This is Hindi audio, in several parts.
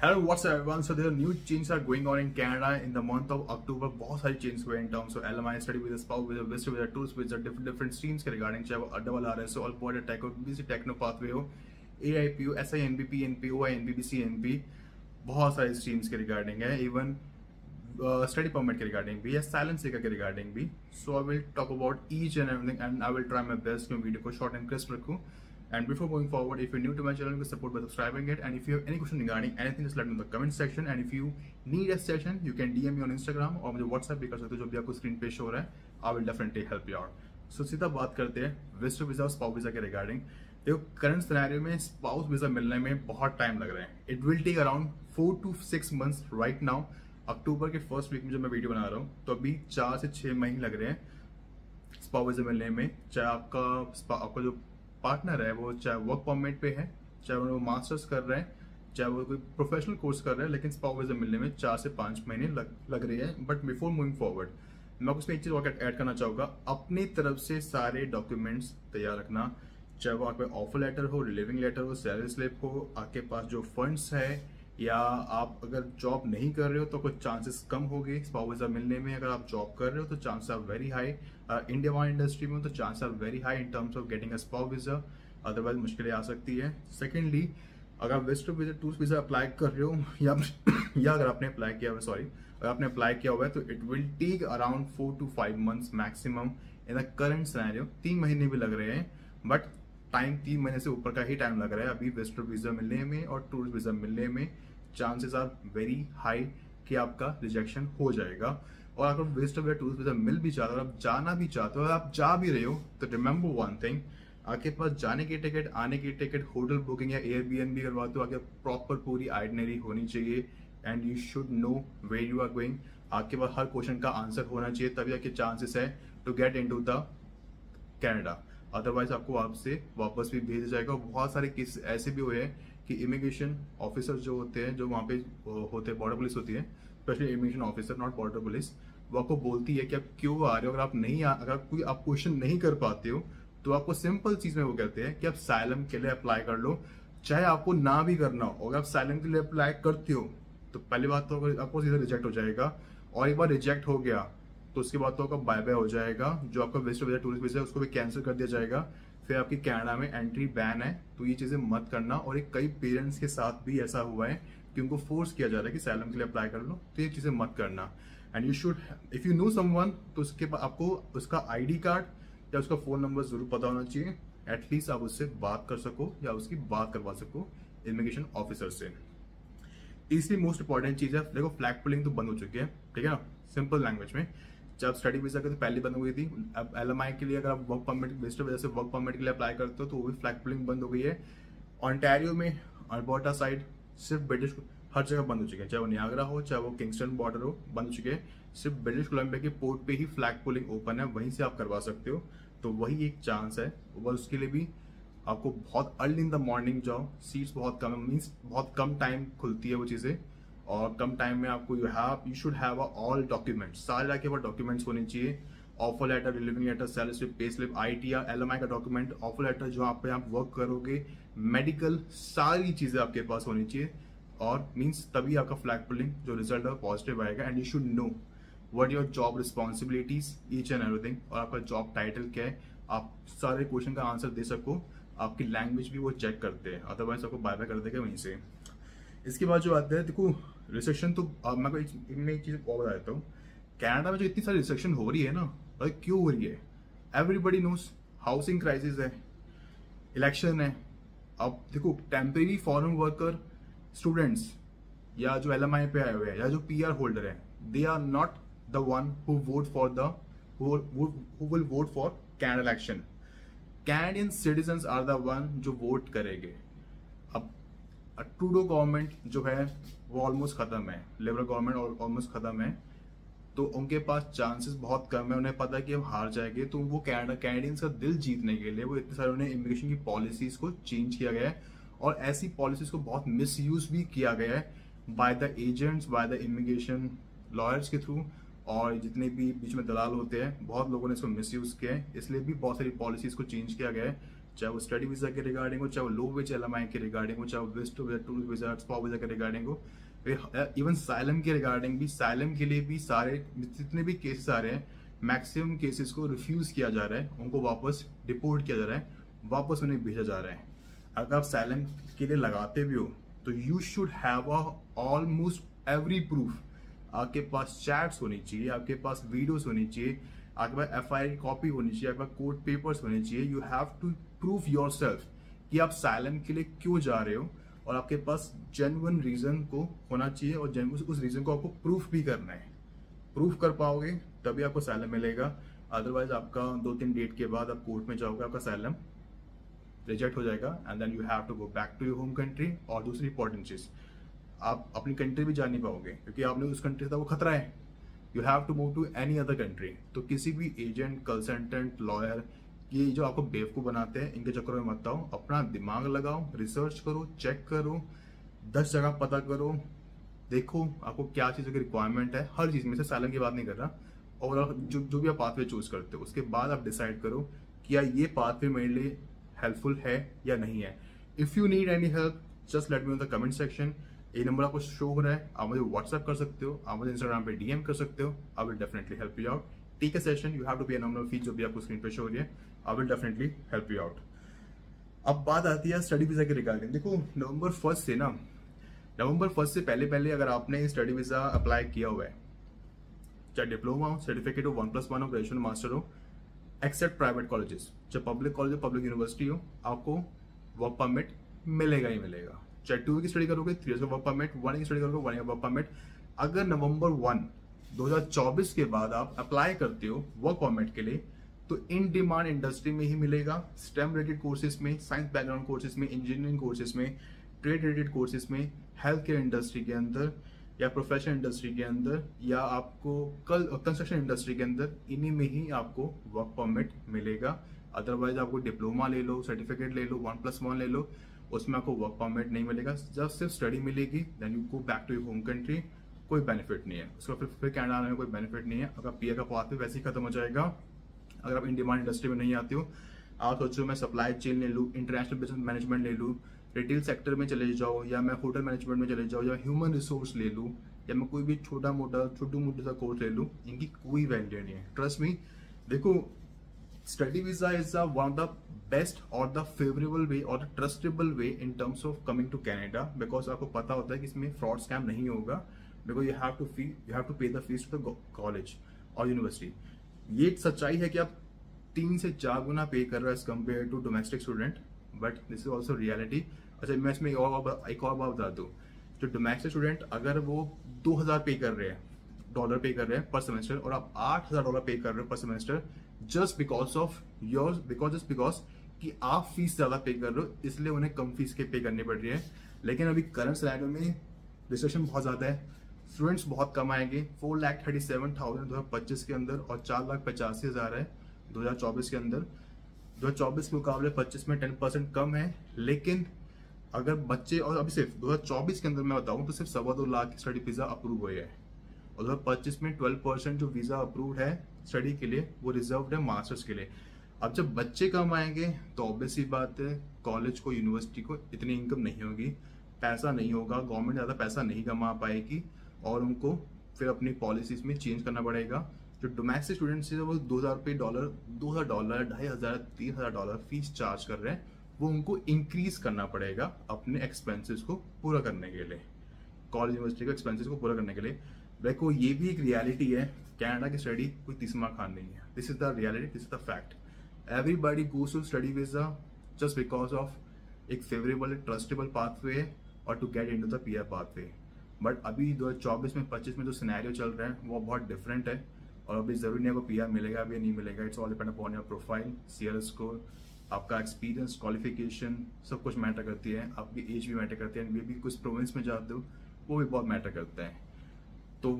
Hello, what's up everyone? So there are new changes are going on in Canada in the month of October. बहुत सारी changes हुए in terms of LMI study with a spouse with a visitor with a tours with a different streams के regarding चाहे वो double RSO all border tech हो BC techno pathway हो AIPU SINBP NP OI NP BC NP बहुत सारी streams के regarding है even study permit के regarding भी या silence seeker के regarding भी. So I will talk about each and everything and I will try my best कि वीडियो को short and crisp रखूँ. And before going forward, if you're new to my channel, you can support by subscribing it. And if you have any question regarding anything, just let me know in the comment section. And if you need a session, you can DM me on Instagram और मुझे WhatsApp भी कर सकते हो जो भी आपको स्क्रीन पे शो हो रहा है. I will definitely help you out. So सीधा बात करते हैं विजिटर वीजा और स्पाउस वीजा के रिगार्डिंग. देखो करंट सिनेरियो में स्पाउस वीजा मिलने में बहुत टाइम लग रहा है. It will take around 4 to 6 months right now. October के फर्स्ट वीक में जो मैं वीडियो बना रहा हूँ तो अभी 4 से 6 महीने लग रहे हैं स्पाउस वीजा मिलने में. चाहे आपका जो पार्टनर है वो चाहे वर्क परमिट पे है, चाहे वो मास्टर्स कर रहे हैं, चाहे वो कोई प्रोफेशनल कोर्स कर रहे हैं, लेकिन स्पाउस वीजा मिलने में 4 से 5 महीने लग रही है. बट बिफोर मूविंग फॉरवर्ड मैं उसमें एक चीज और ऐड करना चाहूंगा. अपनी तरफ से सारे डॉक्यूमेंट्स तैयार रखना, चाहे वो आपके ऑफर लेटर हो, रिलीविंग लेटर हो, सैलरी स्लिप हो, आपके पास जो फंड्स है, या आप अगर जॉब नहीं कर रहे हो तो कुछ चांसेस कम हो गए स्पाउस वीजा मिलने में. अगर आप जॉब कर रहे हो तो chances are very high. India वाला इंडस्ट्री में तो chances are very high in terms of getting a spouse visa, otherwise मुश्किलें आ सकती है. सेकेंडली, अगर आप visitor visa tourist visa apply कर रहे हो या अगर आपने अप्लाई किया हुआ अगर आपने अप्लाई किया हुआ है तो it will take around 4 to 5 months maximum in the current scenario. 3 महीने भी लग रहे हैं बट टाइम 3 महीने से ऊपर का ही टाइम लग रहा है अभी विजिटर वीजा मिलने में और टूरिस्ट वीजा मिलने में. चांसेस आर वेरी हाई कि आपका रिजेक्शन हो जाएगा. और अगर विजिटर वीजा टूरिस्ट वीजा मिल भी चाहते हो, आप जाना भी चाहते हो, अगर आप जा भी रहे हो तो रिमेंबर वन थिंग, आपके पास जाने की टिकट, आने की टिकट, होटल बुकिंग या एयरबीएनबी करवाते हो, आपके प्रॉपर पूरी आइटनरी होनी चाहिए and you should know where you are going. आपके पास हर क्वेश्चन का आंसर होना चाहिए, तभी आपके चांसेस है to get into the Canada. Otherwise आपको आपसे वापस भी भेजा जाएगा. बहुत सारे केस ऐसे भी हुए हैं कि इमिग्रेशन ऑफिसर जो होते हैं, जो वहाँ पे होते हैं, बॉर्डर पुलिस होती है, specially immigration officer not border police, वो आपको बोलती है कि आप क्यों आ रहे हो. अगर कोई आप क्वेश्चन नहीं कर पाते हो तो आपको सिंपल चीज में वो कहते हैं कि आप साइलम के लिए अप्लाई कर लो, चाहे आपको ना भी करना हो. अगर आप साइलम के लिए अप्लाई करते हो तो पहली बात तो आपको सीधा रिजेक्ट हो जाएगा, और एक बार रिजेक्ट हो गया तो उसके बाद तो आपका बाय बाय हो जाएगा. जो आपका विजिटर वीजा टूरिस्ट वीजा है उसको भी कैंसिल कर दिया जाएगा. फिर आपकी कनाडा में एंट्री बैन है. तो ये चीजें मत करना. और एक कई पेरेंट्स के साथ भी ऐसा हुआ है कि उनको फोर्स किया जा रहा है कि साइलम के लिए अप्लाई कर लो, तो ये चीजें मत करना. And you should, if you know someone, तो उसके बाद आपको उसका आईडी कार्ड या उसका फोन नंबर जरूर पता होना चाहिए. एटलीस्ट आप उससे बात कर सको या उसकी बात करवा सको इमिग्रेशन ऑफिसर से. तीसरी मोस्ट इंपॉर्टेंट चीज है, देखो फ्लैग पुलिंग तो बंद हो चुकी है, ठीक है ना, सिंपल लैंग्वेज में. जब स्टडी वीजा के तो पहले बंद हो गई थी. अब एलएमआई के लिए अगर आप वर्क परमिट, विजिटर वीजा से वर्क परमिट के लिए अप्लाई करते हो तो वो भी फ्लैग पुलिंग बंद हो गई है. ऑन्टारियो में, अल्बर्टा साइड, सिर्फ ब्रिटिश, हर जगह बंद हो चुके हैं. चाहे वो नियाग्रा हो, चाहे वो किंगस्टन बॉर्डर हो, बंद हो चुके हैं. सिर्फ ब्रिटिश कोलंबिया के पोर्ट पे ही फ्लैग पुलिंग ओपन है, वहीं से आप करवा सकते हो. तो वही एक चांस है. और उसके लिए भी आपको बहुत अर्ली इन द मॉर्निंग जाओ. सीट्स बहुत कम है, मीन्स बहुत कम टाइम खुलती है वो चीजें, और कम टाइम में आपको you should have all documents. सारे के पास डॉक्यूमेंट्स होने चाहिए. Offer letter, relieving letter, salary slip, pay slip, ITR, LMI का डॉक्यूमेंट, ऑफर लेटर जो आप पे आप वर्क करोगे, मेडिकल, सारी चीजें आपके पास होनी चाहिए. और मींस तभी आपका फ्लैग पुलिंग जो रिजल्ट है पॉजिटिव आएगा. And you should know what your job responsibilities, each and everything, और आपका जॉब टाइटल क्या है. आप सारे क्वेश्चन का आंसर दे सको. आपकी लैंग्वेज भी वो चेक करते हैं, अदरवाइज आपको बाय बाय कर देगा वहीं से. इसके बाद जो आते हैं, देखो रिसेक्शन तो मैं एक चीज और बता देता हूँ. कनाडा में जो इतनी सारी रिसेक्शन हो रही है ना, और क्यों हो रही है, एवरीबडी नोस. हाउसिंग क्राइसिस है, इलेक्शन है. अब देखो टेम्परेरी फॉरेन वर्कर, स्टूडेंट्स, या जो एलएमआई पे आए हुए हैं, या जो पीआर होल्डर है, they are not the one who vote for the who will vote for Canada election. Canadian citizens are the one जो वोट करेंगे. अब ट्रूडो गवर्नमेंट जो है वो ऑलमोस्ट खत्म है, लिबरल गवर्नमेंट ऑलमोस्ट खत्म है, तो उनके पास चांसेस बहुत कम है. उन्हें पता है कि हम हार जाएंगे, तो वो कैनेडियंस का दिल जीतने के लिए वो इतने सारे उन्हें इमिग्रेशन की पॉलिसीज को चेंज किया गया है. और ऐसी पॉलिसीज को बहुत मिसयूज भी किया गया है by the agents, by the immigration lawyers के थ्रू, और जितने भी बीच में दलाल होते हैं, बहुत लोगों ने इसको मिसयूज किया है. इसलिए भी बहुत सारी पॉलिसीज को चेंज किया गया है. चाहे वो स्टडी वीज़ा के रिगार्डिंग हो, चाहे वो लो वेज LMI के रिगार्डिंग हो, चाहे वो visit visa, tourist visa, spouse visa के रिगार्डिंग हो, इवन साइलम के रिगार्डिंग भी, साइलम के लिए भी सारे जितने भी केसेस आ रहे हैं, मैक्सिमम केसेस को रिफ्यूज़ किया जा रहा है, उनको वापस डिपोर्ट किया जा रहा है, वापस उन्हें भेजा जा रहा है। अगर आप साइलम के लिए लगाते भी हो तो you should have almost every proof. आपके पास चैट्स होनी चाहिए, आपके पास वीडियोस होनी चाहिए, आपके पास FIR की कॉपी होनी चाहिए, आपके पास कोर्ट पेपर्स होने चाहिए। You have to prove yourself कि आप साइलम के लिए क्यों जा रहे हो, और आपके पास जेन्युइन रीजन को होना चाहिए, और उस रीजन को आपको प्रूफ भी करना है। प्रूफ कर पाओगे तभी आपको साइलम मिलेगा, अदरवाइज आपका 2-3 डेट के बाद आप कोर्ट में जाओगे, आपका साइलम रिजेक्ट हो जाएगा, and then you have to go back to your home country. और दूसरी इंपॉर्टेंट चीज, आप अपनी कंट्री भी जा नहीं पाओगे क्योंकि आपने उस कंट्री से वो खतरा है। You have to move to any other country. तो किसी भी एजेंट, कंसल्टेंट, लॉयर, ये जो आपको बेवकूफ बनाते हैं, इनके चक्करों में मत आओ। अपना दिमाग लगाओ, रिसर्च करो, चेक करो, 10 जगह पता करो, देखो आपको क्या चीज़ों की रिक्वायरमेंट है। हर चीज़ में से साइलम की बात नहीं कर रहा, और जो भी आप पाथवे चूज करते हो उसके बाद आप डिसाइड करो कि या ये पाथवे मेरे लिए हेल्पफुल है या नहीं है। If you need any help just let me in the comment section. ये नंबर आपको शो हो रहा है, आप मुझे व्हाट्सएप कर सकते हो, आप मुझे इंस्टाग्राम पे DM कर सकते हो। I will definitely help you out. Take a session, you have to pay a nominal fee जो भी आपको स्क्रीन पे शो हो रही है। आई will definitely help you out. अब बात आती है स्टडी वीज़ा के रिगार्डिंग। देखो नवंबर 1 से पहले अगर आपने स्टडी वीज़ा अप्लाई किया हुआ है, चाहे डिप्लोमा हो, सर्टिफिकेट हो, 1+1 हो, ग्रेजुएशन मास्टर हो, एक्सेप्ट प्राइवेट कॉलेजेस, चाहे पब्लिक कॉलेज हो, पब्लिक यूनिवर्सिटी हो, आपको वर्क परमिट मिलेगा ही मिलेगा। चाहे 2 की स्टडी करोगे 3 ईयर्स का वर्क परमिट, 1 की स्टडी करोगे 1 ईयर वर्क परमिट। अगर नवंबर 1, 2024 के बाद आप अप्लाई करते हो वर्क परमिट के लिए तो इन डिमांड इंडस्ट्री में ही मिलेगा। स्टेम रिलेटेड कोर्सेज में, साइंस बैकग्राउंड कोर्सेज में, इंजीनियरिंग कोर्सेज में, ट्रेड रिलेटेड कोर्सेज में, हेल्थ केयर इंडस्ट्री के अंदर या प्रोफेशनल इंडस्ट्री के अंदर, या आपको कंस्ट्रक्शन इंडस्ट्री के अंदर, इन्हीं में ही आपको वर्क परमिट मिलेगा। अदरवाइज आपको डिप्लोमा ले लो, सर्टिफिकेट ले लो, 1+1 ले लो, उसमें आपको वर्क परमिट नहीं मिलेगा। जब सिर्फ स्टडी मिलेगी then you go back to your home country, कोई बेनिफिट नहीं है उसका। फिर कनाडा आने में कोई बेनिफिट नहीं है। अगर PR का पाथ वैसे ही खत्म हो जाएगा। अगर आप इन डिमांड इंडस्ट्री में नहीं आते हो, आप सोचो मैं सप्लाई चेन ले लूँ, इंटरनेशनल बिजनेस मैनेजमेंट ले लूँ, रिटेल सेक्टर में चले जाओ, या मैं होटल मैनेजमेंट में चले जाओ, या ह्यूमन रिसोर्स ले लूँ, या मैं कोई भी छोटा मोटा सा कोर्स ले लूँ, इनकी कोई वैल्यू नहीं है। Trust me. देखो study visa is one of the best और द फेवरेबल वे और the trustable way in terms of coming to Canada, because आपको पता होता है कि इसमें फ्रॉड स्कैम नहीं होगा, because you have to pay the fees to the college और यूनिवर्सिटी। ये सच्चाई है कि आप 3 से 4 गुना पे कर रहे हो as compare to domestic student, but this is also reality. अच्छा मैं इसमें एक और बात बता दूँ, जो डोमेस्टिक स्टूडेंट अगर वो $2,000 पे कर रहे हैं पर सेमेस्टर, और आप $8,000 पे कर रहे हो पर सेमेस्टर, जस्ट बिकॉज कि आप फीस ज्यादा पे कर रहे हो, इसलिए उन्हें कम फीस के पे करनी पड़ रही है। लेकिन अभी करंट सिनेरियो में रिसेशन बहुत ज्यादा है, स्टूडेंट्स बहुत कम आएंगे। 4,37,000 2025 के अंदर और 4,85,000 है 2024 के अंदर। 2024 के मुकाबले 25 में 10% कम है। लेकिन अगर बच्चे, और अभी सिर्फ 2024 के अंदर मैं बताऊं तो सिर्फ 2.25 लाख स्टडी वीजा अप्रूव हुए हैं, और 2025 में 12% जो वीजा अप्रूव्ड है स्टडी के लिए वो रिजर्व्ड है मास्टर्स के लिए। अब जब बच्चे कम आएंगे तो ऑब्वियस सी बात है कॉलेज को, यूनिवर्सिटी को इतनी इनकम नहीं होगी, पैसा नहीं होगा, गवर्नमेंट ज़्यादा पैसा नहीं कमा पाएगी, और उनको फिर अपनी पॉलिसीज में चेंज करना पड़ेगा। जो डोमेस्टिक स्टूडेंट्स है वो $2,000, $2,500, $3,000 फीस चार्ज कर रहे हैं, वो उनको इंक्रीज करना पड़ेगा अपने एक्सपेंसेस को पूरा करने के लिए, कॉलेज यूनिवर्सिटी के एक्सपेंसेस को पूरा करने के लिए। देखो ये भी एक रियलिटी है, कनाडा की स्टडी कोई तीसरा खान नहीं है। This is the reality, this is the fact. Everybody goes to study visa just because of एक फेवरेबल ट्रस्टेबल पाथवे और to get into the PR pathway. But अभी 2024 में 25 में जो सिनेरियो चल रहा है वो बहुत डिफरेंट है, और अभी जरूरी नहीं है को PR मिलेगा भी या नहीं मिलेगा। It's all depend upon your profile, CRS score, आपका एक्सपीरियंस, क्वालिफिकेशन, सब कुछ मैटर करती है। आपकी एज भी मैटर करती है, मे भी कुछ प्रोविंस में जाते हो वो भी बहुत मैटर करता है। तो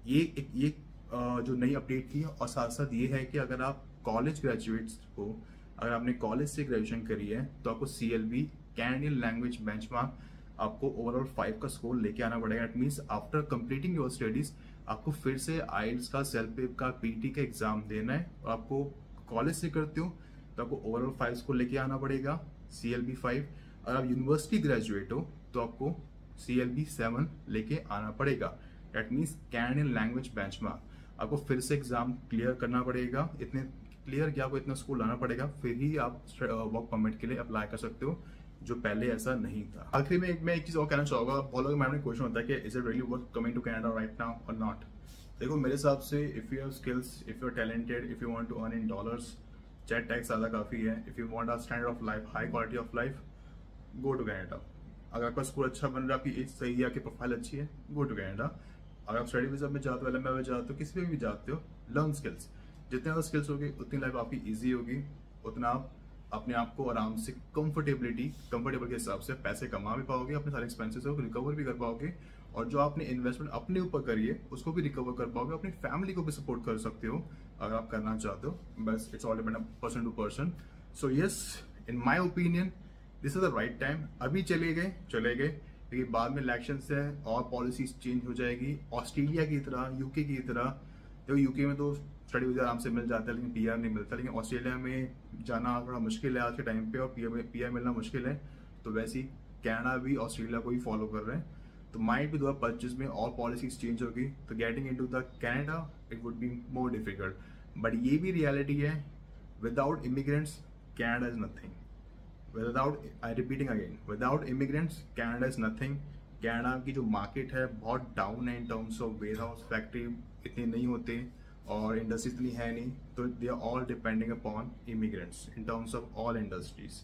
ये जो नई अपडेट थी, और साथ साथ ये है कि अगर आप कॉलेज ग्रेजुएट्स हो, अगर आपने कॉलेज से ग्रेजुएशन करी है तो आपको CLB कैनेडियन लैंग्वेज बेंचमार्क आपको ओवरऑल 5 का स्कोर लेके आना पड़ेगा। It means after completing your studies आपको फिर से IELTS का, सेल्फ का, PT का एग्जाम देना है। और आपको कॉलेज से करते हो तो आपको ओवरऑल 5 स्कोर लेके आना पड़ेगा, CLB 5। अगर आप यूनिवर्सिटी ग्रेजुएट हो तो आपको CLB 7 लेके आना पड़ेगा। That means Canadian language benchmark. आपको फिर से एग्जाम क्लियर करना पड़ेगा, इतने क्लियर कि आपको इतना स्कोर लाना पड़ेगा, फिर ही आप वर्क परमिट के लिए अप्लाई कर सकते हो, जो पहले ऐसा नहीं था। आखिरी में मैं एक चीज और कहना चाहूंगा, बहुत लोगों के माइंड में क्वेश्चन होता है कि is it really worth coming to Canada right now और नॉट। देखो मेरे हिसाब से if you have skills, if you are talented, if you want to earn in dollars, चाहे टैक्स ज़्यादा काफ़ी है, if you want a standard of life, high quality of life, go to Canada. अगर आपका स्कोर अच्छा बन रहा है, आपकी एज सही है, आपकी प्रोफाइल अच्छी है, गो टू कनाडा। अगर आप स्टडी वीजा में जाते हो, LMI में जाते हो, किसी में भी जाते हो, लर्न स्किल्स। जितने ज़्यादा स्किल्स होगी उतनी लाइफ आपकी ईजी होगी, उतना आप अपने आप को आराम से कंफर्टेबल के हिसाब से पैसे कमा भी पाओगे, अपने सारे एक्सपेंसेस को रिकवर भी कर पाओगे, और जो आपने इन्वेस्टमेंट अपने ऊपर करी है उसको भी रिकवर कर पाओगे, अपनी फैमिली को भी सपोर्ट कर सकते हो अगर आप करना चाहते हो। बस it's all depend person to person. So yes, in my opinion this is the right time. अभी चले गए लेकिन बाद में इलेक्शन है और पॉलिसीज चेंज हो जाएगी, ऑस्ट्रेलिया की तरह, यूके की तरह। देखो यूके में तो स्टडी वीजा आराम से मिल जाता है लेकिन PR नहीं मिलता, लेकिन ऑस्ट्रेलिया में जाना थोड़ा मुश्किल है आज के टाइम पे, और PR मिलना मुश्किल है। तो वैसे ही कनाडा भी ऑस्ट्रेलिया को ही फॉलो कर रहे हैं। तो माइट भी 2025 में और पॉलिसीज चेंज होगी, तो getting into the Canada it would be more difficult. But ये भी रियलिटी है, without immigrants Canada is nothing. Without immigrants Canada is nothing. Canada की जो मार्केट है बहुत डाउन है in terms of warehouse, factory इतने नहीं होते और इंडस्ट्री इतनी है नहीं, तो they are all depending upon immigrants in terms of all industries.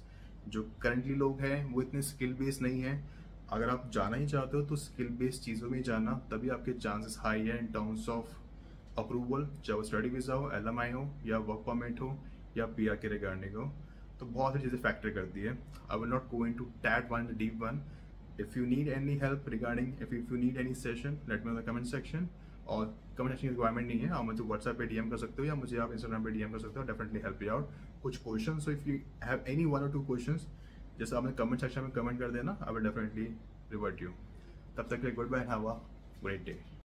जो करंटली लोग हैं वो इतने स्किल बेस्ड नहीं है। अगर आप जाना ही चाहते हो तो स्किल बेस्ड चीज़ों में जाना, तभी आपके चांसेस हाई है इन टर्म्स ऑफ अप्रूवल, चाहे वो स्टडी वीज़ा हो, LMI हो, या वर्क परमिट हो, या PR के रिगार्डिंग हो। तो बहुत सी चीज़ें फैक्टर करती है। I will not go into that one, the deep one. If you need any help regarding, if you need any session, let me know the comment section. और कमेंट सेक्शन की रिक्वायरमेंट नहीं है, आप मुझे WhatsApp पे DM कर सकते हो, या मुझे आप Instagram पे DM कर सकते हो, डेफिनेटली हेल्प यू आउट। कुछ question, so if you have any 1 or 2 questions, जैसे आपने कमेंट सेक्शन में कमेंट कर देना, I will definitely revert you. तब तक के लिए goodbye, have a great day.